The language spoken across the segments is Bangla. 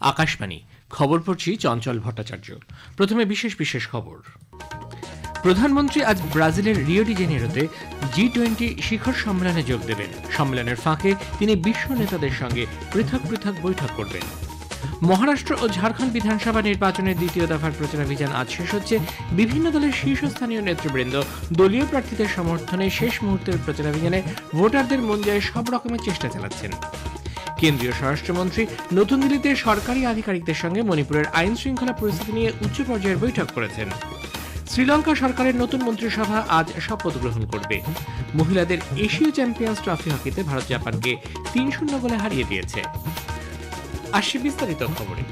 আকাশবাণী খবর পড়ছি চঞ্চল ভট্টাচার্য। প্রথমে বিশেষ বিশেষ খবর। প্রধানমন্ত্রী আজ ব্রাজিলের রিও ডি জেনেরোতে G20 শিখর সম্মেলনে যোগ দেবেন। সম্মেলনের ফাঁকে তিনি বিশ্ব নেতাদের সঙ্গে পৃথক পৃথক বৈঠক করবেন। মহারাষ্ট্র ও ঝাড়খণ্ড বিধানসভা নির্বাচনের দ্বিতীয় দফার প্রচারাভিযান আজ শেষ হচ্ছে। বিভিন্ন দলের শীর্ষস্থানীয় নেতৃবৃন্দ দলীয় প্রার্থীদের সমর্থনে শেষ মুহূর্তের প্রচারাভিযানে ভোটারদের মন জয়ে সব রকমের চেষ্টা চালাচ্ছেন। কেন্দ্রীয় স্বরাষ্ট্রমন্ত্রী নতুন দিল্লিতে সরকারি আধিকারিকদের সঙ্গে মণিপুরের আইন শৃঙ্খলা পরিস্থিতি নিয়ে উচ্চ পর্যায়ের বৈঠক করেছেন। শ্রীলঙ্কা সরকারের নতুন মন্ত্রিসভা আজ শপথ গ্রহণ করবে। মহিলাদের এশীয় চ্যাম্পিয়ন্স ট্রফি হকিতে ভারত জাপানকে ৩-০ গোলে হারিয়ে দিয়েছে। আসছে বিস্তারিত খবরে।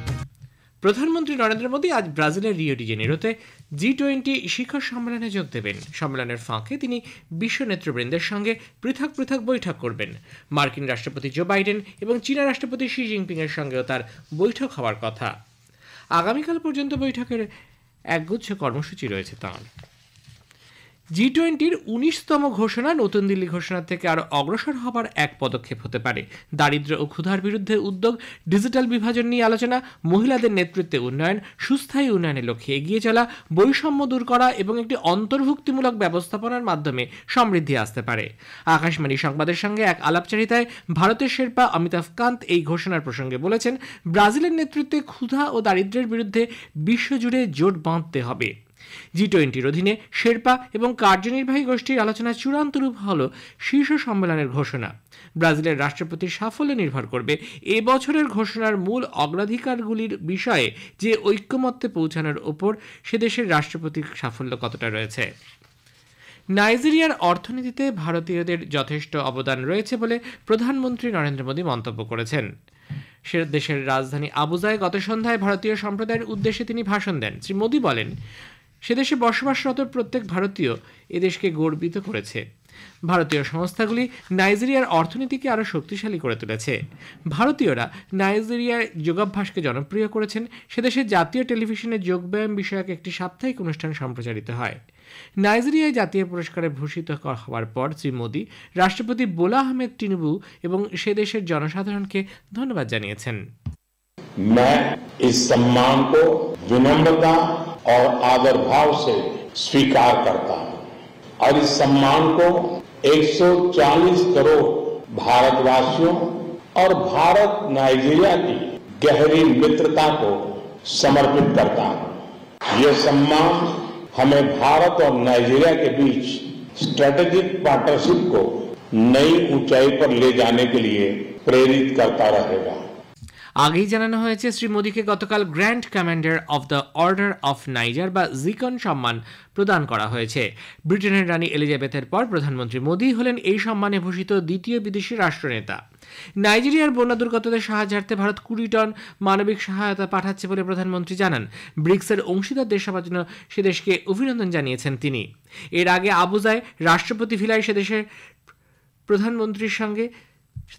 প্রধানমন্ত্রী নরেন্দ্র মোদী আজ ব্রাজিলের রিও ডি জেনেরোতে G20 শিখর সম্মেলনে যোগ দেবেন। সম্মেলনের ফাঁকে তিনি বিশ্ব নেতৃবৃন্দের সঙ্গে পৃথক পৃথক বৈঠক করবেন। মার্কিন রাষ্ট্রপতি জো বাইডেন এবং চীনা রাষ্ট্রপতি শি জিনপিং এর সঙ্গেও তার বৈঠক হওয়ার কথা। আগামীকাল পর্যন্ত বৈঠকের একগুচ্ছ কর্মসূচি রয়েছে তাঁর। G20-র 19তম ঘোষণা নতুন দিল্লি ঘোষণার থেকে আরও অগ্রসর হবার এক পদক্ষেপ হতে পারে। দারিদ্র্য ও ক্ষুধার বিরুদ্ধে উদ্যোগ, ডিজিটাল বিভাজন নিয়ে আলোচনা, মহিলাদের নেতৃত্বে উন্নয়ন, সুস্থায়ী উন্নয়নের লক্ষ্যে এগিয়ে চলা, বৈষম্য দূর করা এবং একটি অন্তর্ভুক্তিমূলক ব্যবস্থাপনার মাধ্যমে সমৃদ্ধি আসতে পারে। আকাশবাণী সংবাদের সঙ্গে এক আলাপচারিতায় ভারতের শেরপা অমিতাভ কান্ত এই ঘোষণার প্রসঙ্গে বলেছেন, ব্রাজিলের নেতৃত্বে ক্ষুধা ও দারিদ্র্যের বিরুদ্ধে বিশ্বজুড়ে জোট বাঁধতে হবে। G20-র অধীনে শেরপা এবং কার্যনির্বাহী গোষ্ঠীর আলোচনার চূড়ান্ত রূপ হল শীর্ষ সম্মেলনের ঘোষণা। ব্রাজিলের রাষ্ট্রপতির সাফল্য নির্ভর করবে এ বছরের ঘোষণার মূল অগ্রাধিকারগুলির বিষয়ে যে ঐক্যমত্যে পৌঁছানোর ওপর সে দেশের রাষ্ট্রপতির সাফল্য কতটা রয়েছে। নাইজেরিয়ার অর্থনীতিতে ভারতীয়দের যথেষ্ট অবদান রয়েছে বলে প্রধানমন্ত্রী নরেন্দ্র মোদী মন্তব্য করেছেন। সে দেশের রাজধানী আবুজায় গত সন্ধ্যায় ভারতীয় সম্প্রদায়ের উদ্দেশ্যে তিনি ভাষণ দেন। শ্রী মোদী বলেন, সে দেশে বসবাসরত প্রত্যেক ভারতীয় এদেশকে গর্বিত করেছে। ভারতীয় সংস্থাগুলি নাইজেরিয়ার অর্থনীতিকে আরও শক্তিশালী করে তুলেছে। ভারতীয়রা নাইজেরিয়ার যোগাভ্যাসকে জনপ্রিয় করেছেন। সে দেশের জাতীয় টেলিভিশনে যোগব্যায়াম বিষয়ক একটি সাপ্তাহিক অনুষ্ঠান সম্প্রচারিত হয়। নাইজেরিয়ায় জাতীয় পুরস্কারে ভূষিত হওয়ার পর শ্রী মোদী রাষ্ট্রপতি বোলা আহমেদ টিনুবু এবং সে দেশের জনসাধারণকে ধন্যবাদ জানিয়েছেন। मैं इस सम्मान को विनम्रता और आदर भाव से स्वीकार करता हूं और इस सम्मान को 140 करोड़ भारतवासियों और भारत नाइजीरिया की गहरी मित्रता को समर्पित करता हूं। यह सम्मान हमें भारत और नाइजीरिया के बीच स्ट्रेटेजिक पार्टनरशिप को नई ऊंचाई पर ले जाने के लिए प्रेरित करता रहेगा। আগেই জানানো হয়েছে, শ্রী মোদীকে গতকাল grand commander of the order of Niger বা জিকন সম্মান প্রদান করা হয়েছে। ব্রিটেনের রানী এলিজাবেথের পর প্রধানমন্ত্রী মোদী হলেন এই সম্মানে ভূষিত দ্বিতীয় বিদেশি রাষ্ট্রনেতা। নাইজেরিয়ার বন্যা দুর্গতদের সাহায্যার্থে ভারত 20 টন মানবিক সহায়তা পাঠাচ্ছে বলে প্রধানমন্ত্রী জানান। ব্রিক্সের অংশীদার দেশ হওয়ার জন্য সে দেশকে অভিনন্দন জানিয়েছেন তিনি। এর আগে আবুজায় রাষ্ট্রপতি ভিলায় সে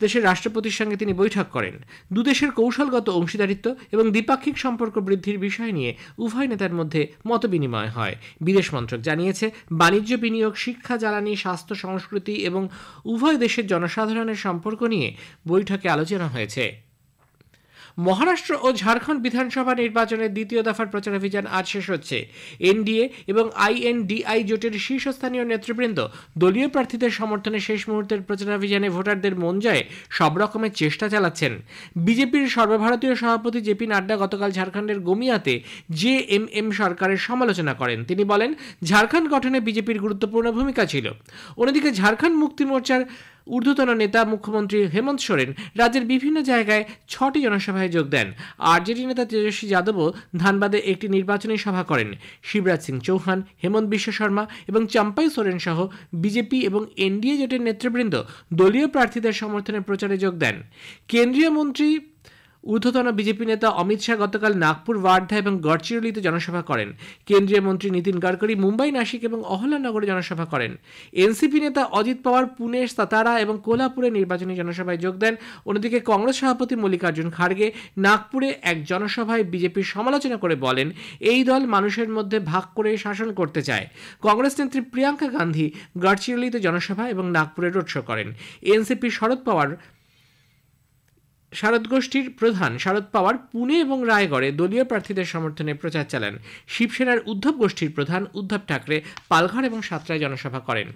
দেশের রাষ্ট্রপতির সঙ্গে তিনি বৈঠক করেন। দুদেশের কৌশলগত অংশীদারিত্ব এবং দ্বিপাক্ষিক সম্পর্ক বৃদ্ধির বিষয় নিয়ে উভয় নেতার মধ্যে মতবিনিময় হয়। বিদেশ মন্ত্রক জানিয়েছে, বাণিজ্য, বিনিয়োগ, শিক্ষা, জ্বালানি, স্বাস্থ্য, সংস্কৃতি এবং উভয় দেশের জনসাধারণের সম্পর্ক নিয়ে বৈঠকে আলোচনা হয়েছে। মহারাষ্ট্র ও ঝাড়খণ্ড বিধানসভা নির্বাচনের দ্বিতীয় দফার প্রচারাভিযান আজ শেষ হচ্ছে। এনডিএ এবং INDI জোটের শীর্ষস্থানীয় নেতৃবৃন্দ দলীয় প্রার্থীদের সমর্থনে শেষ মুহূর্তের প্রচারাভিযানে ভোটারদের মন জয়ে সব রকমের চেষ্টা চালাচ্ছেন। বিজেপির সর্বভারতীয় সভাপতি জেপি নাড্ডা গতকাল ঝাড়খণ্ডের গোমিয়াতে JMM সরকারের সমালোচনা করেন। তিনি বলেন, ঝাড়খণ্ড গঠনে বিজেপির গুরুত্বপূর্ণ ভূমিকা ছিল। অন্যদিকে ঝাড়খণ্ড মুক্তি মোর্চার ঊর্ধ্বতন নেতা মুখ্যমন্ত্রী হেমন্ত সোরেন রাজ্যের বিভিন্ন জায়গায় 6টি জনসভায় যোগ দেন। আরজেডি নেতা তেজস্বী যাদবও ধানবাদে একটি নির্বাচনী সভা করেন। শিবরাজ সিং চৌহান, হেমন্ত বিশ্ব শর্মা এবং চম্পাই সোরেন সহ বিজেপি এবং এনডিএ জোটের নেতৃবৃন্দ দলীয় প্রার্থীদের সমর্থনে প্রচারে যোগ দেন। কেন্দ্রীয় মন্ত্রী ঊর্ধ্বতন বিজেপি নেতা অমিত শাহ গতকাল নাগপুর, ওয়ার্ধা এবং গড়চিরোলিতে জনসভা করেন। কেন্দ্রীয় মন্ত্রী নীতিন গডকরি মুম্বাই, নাসিক এবং অহল্যানগরে জনসভা করেন। এনসিপি নেতা অজিত পাওয়ার পুনে, সাতারা এবং কোলহাপুরে নির্বাচনী জনসভায় যোগ দেন। অন্যদিকে কংগ্রেস সভাপতি মল্লিকার্জুন খাড়গে নাগপুরে এক জনসভায় বিজেপির সমালোচনা করে বলেন, এই দল মানুষের মধ্যে ভাগ করে শাসন করতে চায়। কংগ্রেস নেত্রী প্রিয়াঙ্কা গান্ধী গড়চিরোলিতে জনসভা এবং নাগপুরে রোড শো করেন। এনসিপি শরদ পাওয়ার শারদ গোষ্ঠীর প্রধান শারদ পাওয়ার পুনে এবং রায়গড়ে দলীয় প্রার্থীদের সমর্থনে প্রচার চালান। শিবসেনার উদ্ধব গোষ্ঠীর প্রধান উদ্ধব ঠাকরে পালঘর এবং সাতরায় জনসভা করেন।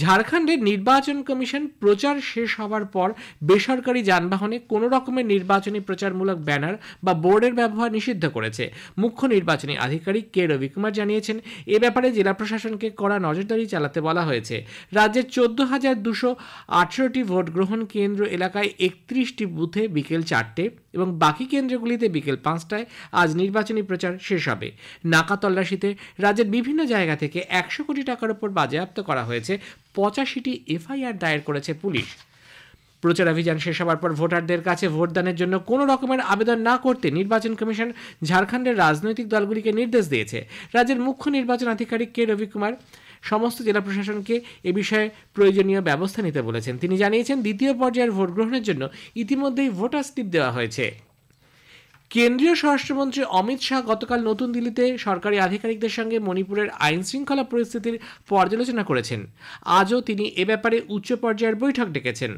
ঝাড়খণ্ডের নির্বাচন কমিশন প্রচার শেষ হওয়ার পর বেসরকারি যানবাহনে কোনো রকমের নির্বাচনী প্রচারমূলক ব্যানার বা বোর্ডের ব্যবহার নিষিদ্ধ করেছে। মুখ্য নির্বাচনী আধিকারিক কে রবিকুমার জানিয়েছেন, এ ব্যাপারে জেলা প্রশাসনকে কড়া নজরদারি চালাতে বলা হয়েছে। রাজ্যের 14,218টি ভোট গ্রহণ কেন্দ্র এলাকায় 31টি বুথে বিকেল 4টে এবং বাকি কেন্দ্রগুলিতে বিকেল 5টায় আজ নির্বাচনী প্রচার শেষ হবে। নাকা তল্লাশিতে রাজ্যের বিভিন্ন জায়গা থেকে 100 কোটি টাকার উপর বাজেয়াপ্ত করা হয়েছে। 85টি এফআইআর দায়ের করেছে পুলিশ। প্রচারাভিযান শেষ হওয়ার পর ভোটারদের কাছে ভোটদানের জন্য কোনো রকমের আবেদন না করতে নির্বাচন কমিশন ঝাড়খণ্ডের রাজনৈতিক দলগুলিকে নির্দেশ দিয়েছে। রাজ্যের মুখ্য নির্বাচন আধিকারিক কে রবিকুমার সমস্ত জেলা প্রশাসনকে এ বিষয়ে প্রয়োজনীয় ব্যবস্থা নিতে বলেছেন। তিনি জানিয়েছেন, দ্বিতীয় পর্যায়ের ভোট গ্রহণের জন্য ইতিমধ্যেই ভোটার স্লিপ দেওয়া হয়েছে। কেন্দ্রীয় স্বরাষ্ট্রমন্ত্রী অমিত শাহ গতকাল নতুন দিল্লিতে সরকারি আধিকারিকদের সঙ্গে মণিপুরের আইন শৃঙ্খলা পরিস্থিতির পর্যালোচনা করেছেন। আজও তিনি এ ব্যাপারে উচ্চ পর্যায়ের বৈঠক ডেকেছেন।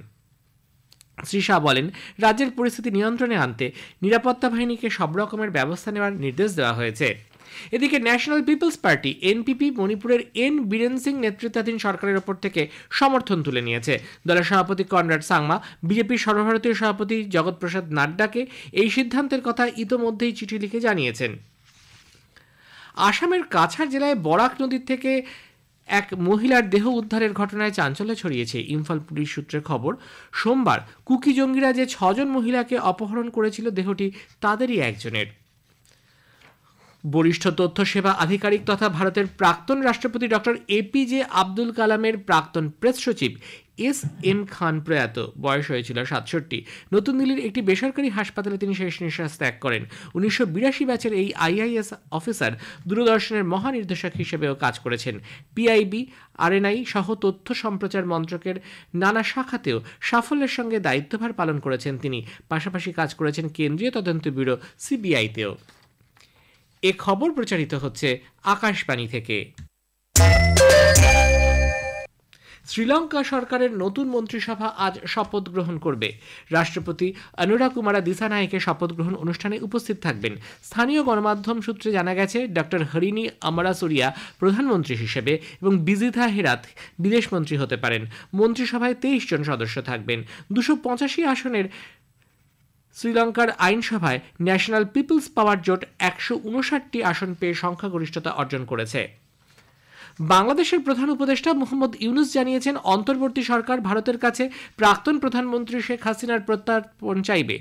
শ্রী শাহ বলেন, রাজ্যের পরিস্থিতি নিয়ন্ত্রণে আনতে নিরাপত্তা বাহিনীকে সব রকমের ব্যবস্থা নেওয়ার নির্দেশ দেওয়া হয়েছে। এদিকে ন্যাশনাল পিপলস পার্টি এনপিপি মণিপুরের এন বীরেন সিং নেতৃত্বাধীন সরকারের ওপর থেকে সমর্থন তুলে নিয়েছে। দলের সভাপতি কনরাড সাংমা বিজেপির সর্বভারতীয় সভাপতি জগৎ প্রসাদ নাড্ডাকে এই সিদ্ধান্তের কথা ইতোমধ্যেই চিঠি লিখে জানিয়েছেন। আসামের কাছাড় জেলায় বরাক নদীর থেকে এক মহিলার দেহ উদ্ধারের ঘটনায় চাঞ্চল্য ছড়িয়েছে। ইম্ফল পুলিশ সূত্রে খবর, সোমবার কুকি জঙ্গিরা যে 6 জন মহিলাকে অপহরণ করেছিল দেহটি তাদেরই একজনের। বরিষ্ঠ তথ্য সেবা আধিকারিক তথা ভারতের প্রাক্তন রাষ্ট্রপতি ডক্টর এপিজে আব্দুল কালামের প্রাক্তন প্রেস সচিব এস.এম. খান প্রয়াত। বয়স হয়েছিল 67। নতুন দিল্লির একটি বেসরকারি হাসপাতালে তিনি শেষ নিঃশ্বাস ত্যাগ করেন। 1982 ব্যাচের এই আইআইএস অফিসার দূরদর্শনের মহানির্দেশক হিসেবেও কাজ করেছেন। পিআইবি, আরএনআই সহ তথ্য সম্প্রচার মন্ত্রকের নানা শাখাতেও সাফল্যের সঙ্গে দায়িত্বভার পালন করেছেন তিনি। পাশাপাশি কাজ করেছেন কেন্দ্রীয় তদন্ত ব্যুরো সিবিআইতেও। এ খবর প্রচারিত হচ্ছে আকাশবাণী থেকে। শ্রীলঙ্কা সরকারের নতুন মন্ত্রিসভা আজ শপথ গ্রহণ করবে। রাষ্ট্রপতি অনুরা কুমারা দিসানায়েকে শপথ গ্রহণ অনুষ্ঠানে উপস্থিত থাকবেন। স্থানীয় গণমাধ্যম সূত্রে জানা গেছে, ডক্টর হরিণী আমারাসুরিয়া প্রধানমন্ত্রী হিসেবে এবং বিজিথা হেরাত বিদেশমন্ত্রী হতে পারেন। মন্ত্রিসভায় 23 জন সদস্য থাকবেন। 285 আসনের শ্রীলঙ্কার আইনসভায় ন্যাশনাল পিপলস পাওয়ার জোট 159টি আসন পেয়ে সংখ্যাগরিষ্ঠতা অর্জন করেছে। বাংলাদেশের প্রধান উপদেষ্টা মোহাম্মদ ইউনুস জানিয়েছেন, অন্তর্বর্তী সরকার ভারতের কাছে প্রাক্তন প্রধানমন্ত্রী শেখ হাসিনার প্রত্যর্পণ চাইবে।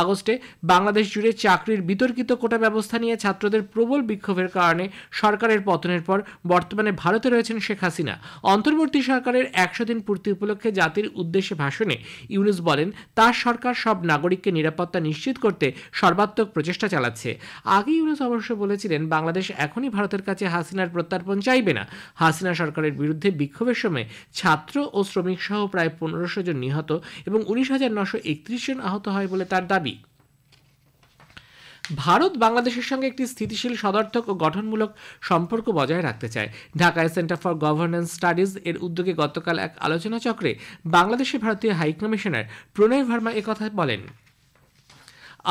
আগস্টে বাংলাদেশ জুড়ে চাকরির বিতর্কিত কোটা ব্যবস্থা নিয়ে ছাত্রদের প্রবল বিক্ষোভের কারণে সরকারের পতনের পর বর্তমানে ভারতে রয়েছেন শেখ হাসিনা। অন্তর্বর্তী সরকারের 100 দিন পূর্তি উপলক্ষে জাতির উদ্দেশ্যে ভাষণে ইউনুস বলেন, তার সরকার সব নাগরিককে নিরাপত্তা নিশ্চিত করতে সর্বাত্মক প্রচেষ্টা চালাচ্ছে। আগে ইউনুস অবশ্য বলেছিলেন, বাংলাদেশ এখনই ভারতের কাছে হাসিনার প্রত্যর্পণ চাইবে না। হাসিনা সরকারের বিরুদ্ধে বিক্ষোভের সময় ছাত্র ও শ্রমিক সহ প্রায় 1500 জন নিহত এবং 19,931 জন আহত হয় বলে তার দাবি। ভারত বাংলাদেশের সঙ্গে একটি স্থিতিশীল, সদর্থক ও গঠনমূলক সম্পর্ক বজায় রাখতে চায়। ঢাকায় সেন্টার ফর গভর্নেন্স স্টাডিজ এর উদ্যোগে গতকাল এক আলোচনা চক্রে বাংলাদেশের ভারতীয় হাই কমিশনার প্রণয় ভার্মা একথা বলেন।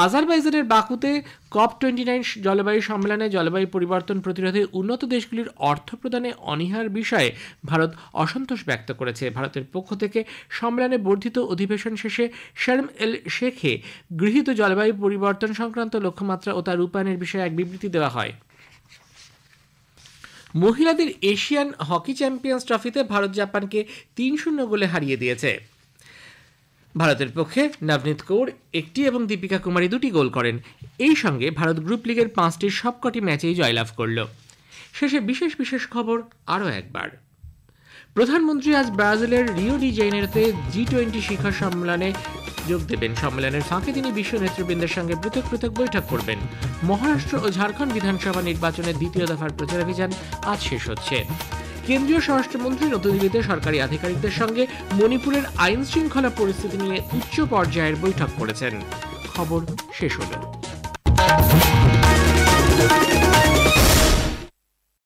আজারবাইজানের বাকুতে COP29 জলবায়ু সম্মেলনে জলবায়ু পরিবর্তন প্রতিরোধে উন্নত দেশগুলির অর্থ প্রদানে অনীহার বিষয়ে ভারত অসন্তোষ ব্যক্ত করেছে। ভারতের পক্ষ থেকে সম্মেলনে বর্ধিত অধিবেশন শেষে শর্ম এল শেখে গৃহীত জলবায়ু পরিবর্তন সংক্রান্ত লক্ষ্যমাত্রা ও তার রূপায়ণের বিষয়ে এক বিবৃতি দেওয়া হয়। মহিলাদের এশিয়ান হকি চ্যাম্পিয়ন্স ট্রফিতে ভারত জাপানকে 3-0 গোলে হারিয়ে দিয়েছে। ভারতের পক্ষে নবনীত কৌর 1টি এবং দীপিকা কুমারী 2টি গোল করেন। এই সঙ্গে ভারত গ্রুপ লিগের 5টির সবকটি ম্যাচেই জয়লাভ করল। শেষে বিশেষ খবর আরও একবার। প্রধানমন্ত্রী আজ ব্রাজিলের রিও ডি জেনেরোতে G20 শিখর সম্মেলনে যোগ দেবেন। সম্মেলনের ফাঁকে তিনি বিশ্ব নেতৃবৃন্দের সঙ্গে পৃথক বৈঠক করবেন। মহারাষ্ট্র ও ঝাড়খণ্ড বিধানসভা নির্বাচনের দ্বিতীয় দফার প্রচারাভিযান আজ শেষ হচ্ছে। কেন্দ্রীয় স্বরাষ্ট্রমন্ত্রী নতুন দিল্লিতে সরকারি আধিকারিকদের সঙ্গে মণিপুরের আইন শৃঙ্খলা পরিস্থিতি নিয়ে উচ্চ পর্যায়ের বৈঠক করেছেন। খবর শেষ হলো।